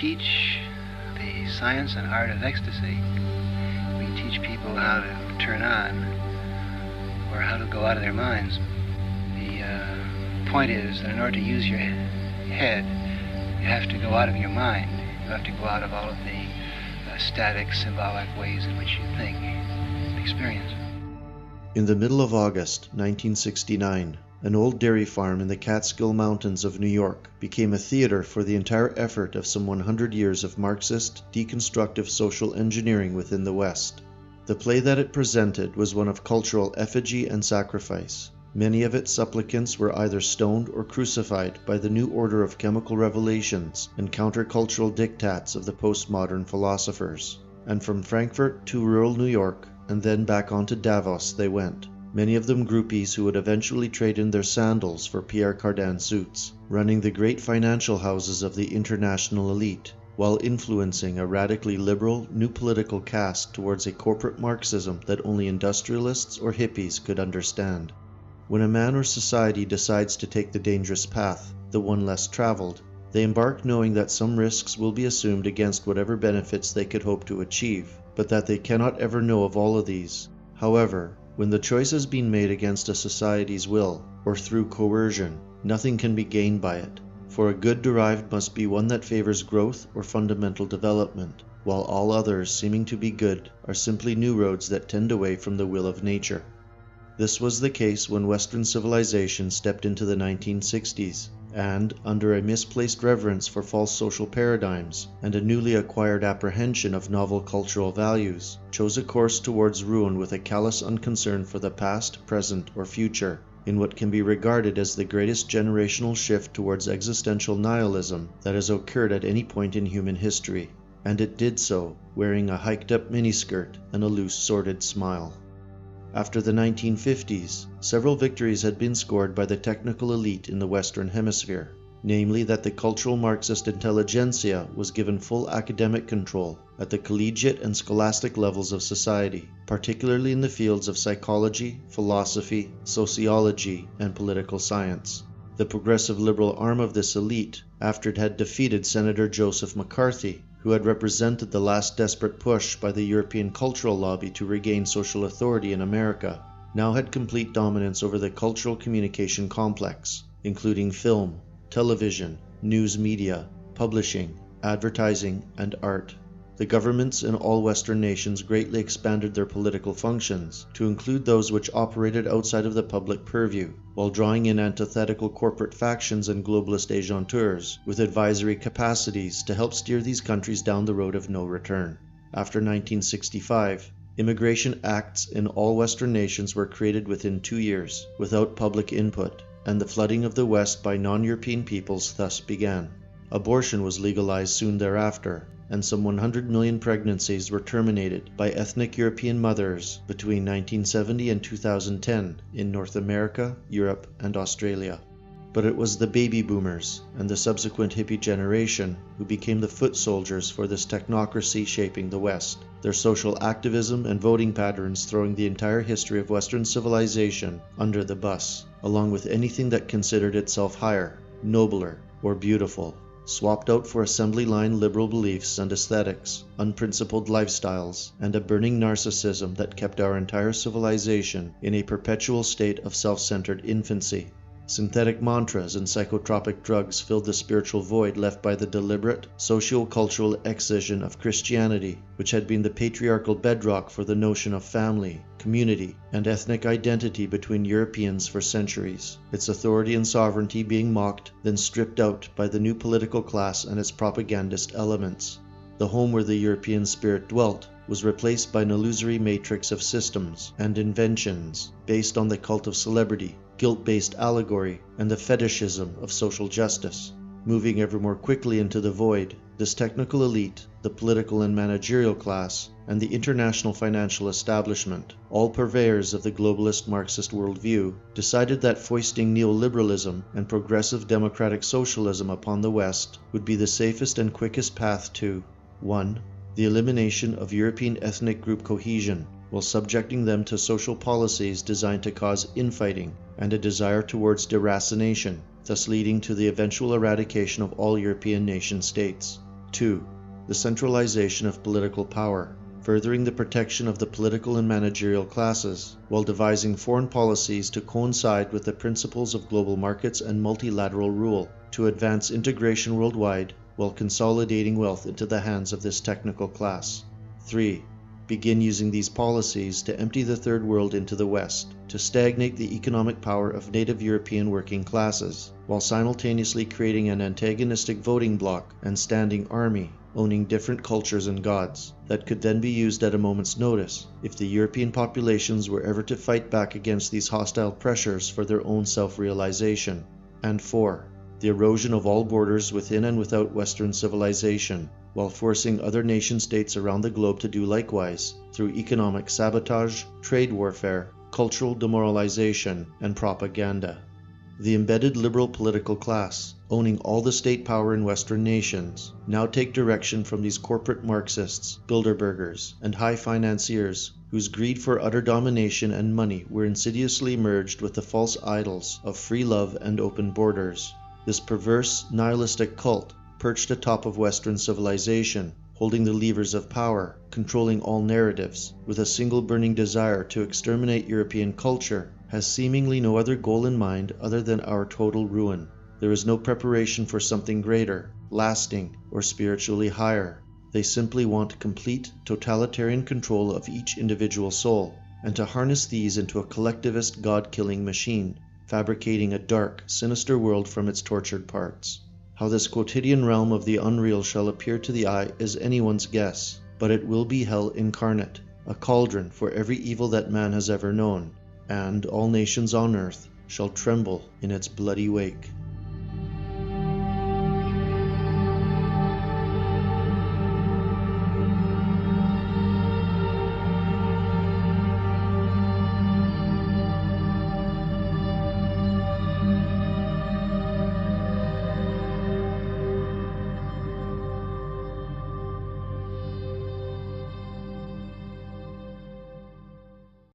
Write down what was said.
teach the science and art of ecstasy. We teach people how to turn on or how to go out of their minds. The point is that in order to use your head, you have to go out of your mind. You have to go out of all of the static, symbolic ways in which you think and experience. In the middle of August 1969, an old dairy farm in the Catskill Mountains of New York became a theater for the entire effort of some 100 years of Marxist, deconstructive social engineering within the West. The play that it presented was one of cultural effigy and sacrifice. Many of its supplicants were either stoned or crucified by the new order of chemical revelations and countercultural diktats of the postmodern philosophers. And from Frankfurt to rural New York, and then back on to Davos they went. Many of them groupies who would eventually trade in their sandals for Pierre Cardin suits, running the great financial houses of the international elite, while influencing a radically liberal new political cast towards a corporate Marxism that only industrialists or hippies could understand. When a man or society decides to take the dangerous path, the one less traveled, they embark knowing that some risks will be assumed against whatever benefits they could hope to achieve, but that they cannot ever know of all of these. However, when the choice has been made against a society's will, or through coercion, nothing can be gained by it, for a good derived must be one that favors growth or fundamental development, while all others seeming to be good are simply new roads that tend away from the will of nature. This was the case when Western civilization stepped into the 1960s, and, under a misplaced reverence for false social paradigms and a newly acquired apprehension of novel cultural values, chose a course towards ruin with a callous unconcern for the past, present, or future, in what can be regarded as the greatest generational shift towards existential nihilism that has occurred at any point in human history. And it did so, wearing a hiked-up miniskirt and a loose, sordid smile. After the 1950s, several victories had been scored by the technical elite in the Western Hemisphere, namely that the cultural Marxist intelligentsia was given full academic control at the collegiate and scholastic levels of society, particularly in the fields of psychology, philosophy, sociology, and political science. The progressive liberal arm of this elite, after it had defeated Senator Joseph McCarthy, who had represented the last desperate push by the European cultural lobby to regain social authority in America, now had complete dominance over the cultural communication complex, including film, television, news media, publishing, advertising, and art. The governments in all Western nations greatly expanded their political functions to include those which operated outside of the public purview, while drawing in antithetical corporate factions and globalist agenteurs with advisory capacities to help steer these countries down the road of no return. After 1965, immigration acts in all Western nations were created within 2 years, without public input, and the flooding of the West by non-European peoples thus began. Abortion was legalized soon thereafter, and some 100 million pregnancies were terminated by ethnic European mothers between 1970 and 2010 in North America, Europe, and Australia. But it was the baby boomers and the subsequent hippie generation who became the foot soldiers for this technocracy shaping the West, their social activism and voting patterns throwing the entire history of Western civilization under the bus, along with anything that considered itself higher, nobler, or beautiful, swapped out for assembly line liberal beliefs and aesthetics, unprincipled lifestyles, and a burning narcissism that kept our entire civilization in a perpetual state of self-centered infancy. Synthetic mantras and psychotropic drugs filled the spiritual void left by the deliberate, socio-cultural excision of Christianity, which had been the patriarchal bedrock for the notion of family, community, and ethnic identity between Europeans for centuries, its authority and sovereignty being mocked, then stripped out by the new political class and its propagandist elements. The home where the European spirit dwelt was replaced by an illusory matrix of systems and inventions based on the cult of celebrity, guilt-based allegory, and the fetishism of social justice. Moving ever more quickly into the void, this technical elite, the political and managerial class, and the international financial establishment, all purveyors of the globalist Marxist worldview, decided that foisting neoliberalism and progressive democratic socialism upon the West would be the safest and quickest path to 1. The elimination of European ethnic group cohesion, while subjecting them to social policies designed to cause infighting and a desire towards deracination, thus leading to the eventual eradication of all European nation-states. 2. The centralization of political power, furthering the protection of the political and managerial classes, while devising foreign policies to coincide with the principles of global markets and multilateral rule, to advance integration worldwide while consolidating wealth into the hands of this technical class. 3. Begin using these policies to empty the Third World into the West, to stagnate the economic power of native European working classes, while simultaneously creating an antagonistic voting bloc and standing army, owning different cultures and gods, that could then be used at a moment's notice if the European populations were ever to fight back against these hostile pressures for their own self-realization. And 4. The erosion of all borders within and without Western civilization, while forcing other nation-states around the globe to do likewise through economic sabotage, trade warfare, cultural demoralization, and propaganda. The embedded liberal political class, owning all the state power in Western nations, now take direction from these corporate Marxists, Bilderbergers, and high financiers whose greed for utter domination and money were insidiously merged with the false idols of free love and open borders. This perverse, nihilistic cult, perched atop of Western civilization, holding the levers of power, controlling all narratives, with a single burning desire to exterminate European culture, has seemingly no other goal in mind other than our total ruin. There is no preparation for something greater, lasting, or spiritually higher. They simply want complete, totalitarian control of each individual soul, and to harness these into a collectivist God-killing machine, fabricating a dark, sinister world from its tortured parts. How this quotidian realm of the unreal shall appear to the eye is anyone's guess, but it will be hell incarnate, a cauldron for every evil that man has ever known, and all nations on earth shall tremble in its bloody wake.